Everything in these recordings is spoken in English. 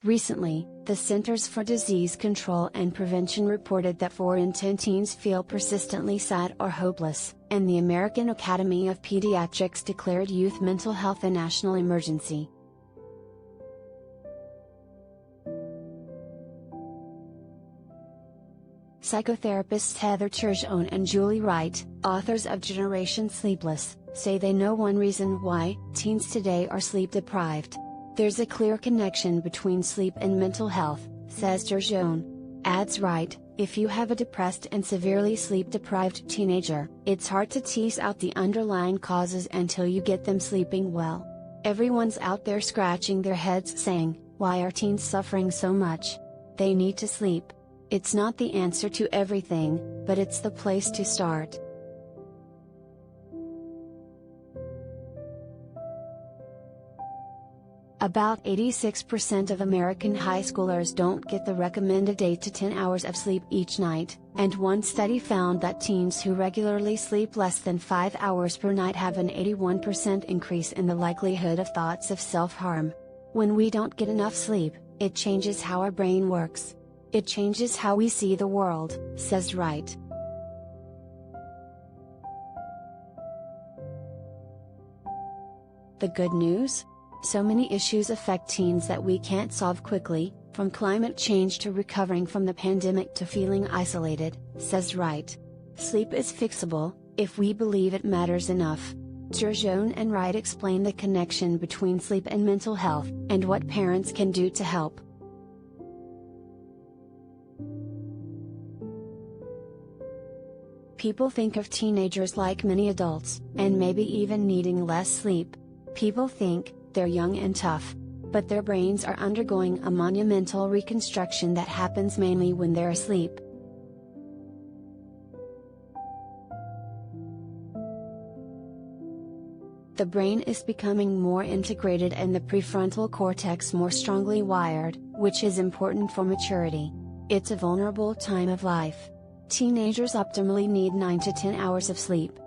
Recently, the Centers for Disease Control and Prevention reported that 4 in 10 teens feel persistently sad or hopeless, and the American Academy of Pediatrics declared youth mental health a national emergency. Psychotherapists Heather Turgeon and Julie Wright, authors of Generation Sleepless, say they know one reason why teens today are sleep deprived. There's a clear connection between sleep and mental health, says Turgeon. Adds Wright, if you have a depressed and severely sleep-deprived teenager, it's hard to tease out the underlying causes until you get them sleeping well. Everyone's out there scratching their heads saying, why are teens suffering so much? They need to sleep. It's not the answer to everything, but it's the place to start. About 86% of American high schoolers don't get the recommended 8 to 10 hours of sleep each night, and one study found that teens who regularly sleep less than 5 hours per night have an 81% increase in the likelihood of thoughts of self-harm. When we don't get enough sleep, it changes how our brain works. It changes how we see the world, says Wright. The good news? So many issues affect teens that we can't solve quickly, from climate change to recovering from the pandemic to feeling isolated, says Wright. Sleep is fixable, if we believe it matters enough. Turgeon and Wright explain the connection between sleep and mental health, and what parents can do to help. People think of teenagers like many adults, and maybe even needing less sleep. People think, they're young and tough. But their brains are undergoing a monumental reconstruction that happens mainly when they're asleep. The brain is becoming more integrated and the prefrontal cortex more strongly wired, which is important for maturity. It's a vulnerable time of life. Teenagers optimally need 9 to 10 hours of sleep.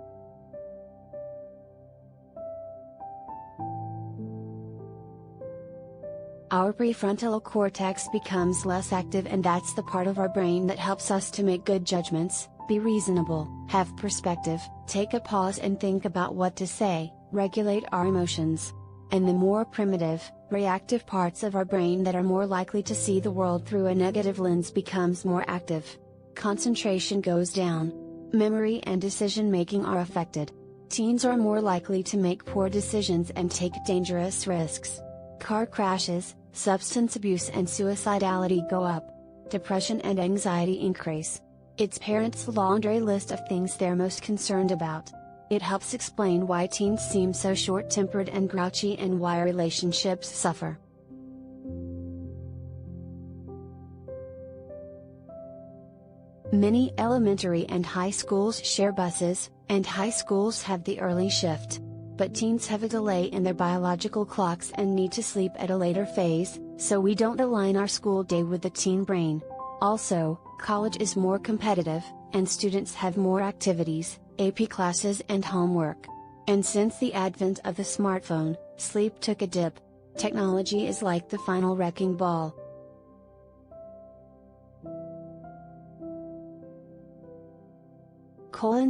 Our prefrontal cortex becomes less active, and that's the part of our brain that helps us to make good judgments, be reasonable, have perspective, take a pause and think about what to say, regulate our emotions. And the more primitive, reactive parts of our brain that are more likely to see the world through a negative lens becomes more active. Concentration goes down. Memory and decision-making are affected. Teens are more likely to make poor decisions and take dangerous risks. Car crashes, substance abuse and suicidality go up. Depression and anxiety increase. It's parents' laundry list of things they're most concerned about. It helps explain why teens seem so short-tempered and grouchy and why relationships suffer. Many elementary and high schools share buses, and high schools have the early shift. But teens have a delay in their biological clocks and need to sleep at a later phase, so we don't align our school day with the teen brain. Also, college is more competitive, and students have more activities, AP classes and homework. And since the advent of the smartphone, sleep took a dip. Technology is like the final wrecking ball.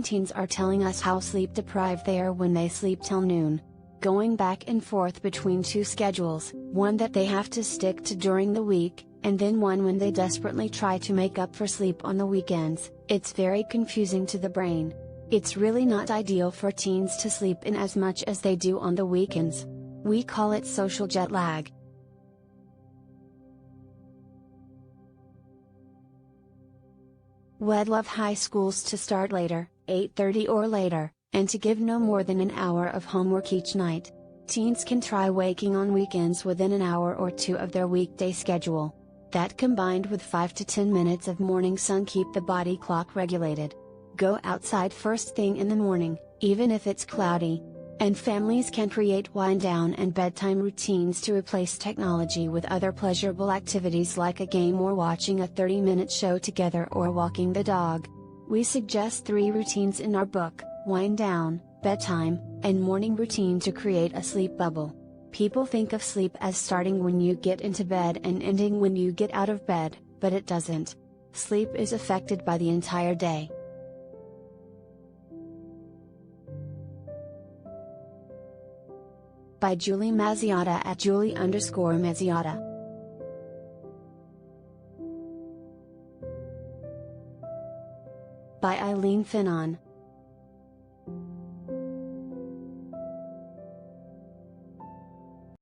Teens are telling us how sleep deprived they are when they sleep till noon. Going back and forth between two schedules, one that they have to stick to during the week, and then one when they desperately try to make up for sleep on the weekends, it's very confusing to the brain. It's really not ideal for teens to sleep in as much as they do on the weekends. We call it social jet lag. We'd love high schools to start later, 8:30 or later, and to give no more than an hour of homework each night. Teens can try waking on weekends within an hour or two of their weekday schedule. That combined with 5 to 10 minutes of morning sun keep the body clock regulated. Go outside first thing in the morning, even if it's cloudy. And families can create wind down and bedtime routines to replace technology with other pleasurable activities like a game or watching a 30-minute show together or walking the dog. We suggest 3 routines in our book: wind down, bedtime, and morning routine to create a sleep bubble. People think of sleep as starting when you get into bed and ending when you get out of bed, but it doesn't. Sleep is affected by the entire day. By Julie Maziotta at Julie_Maziotta. By Eileen Finon.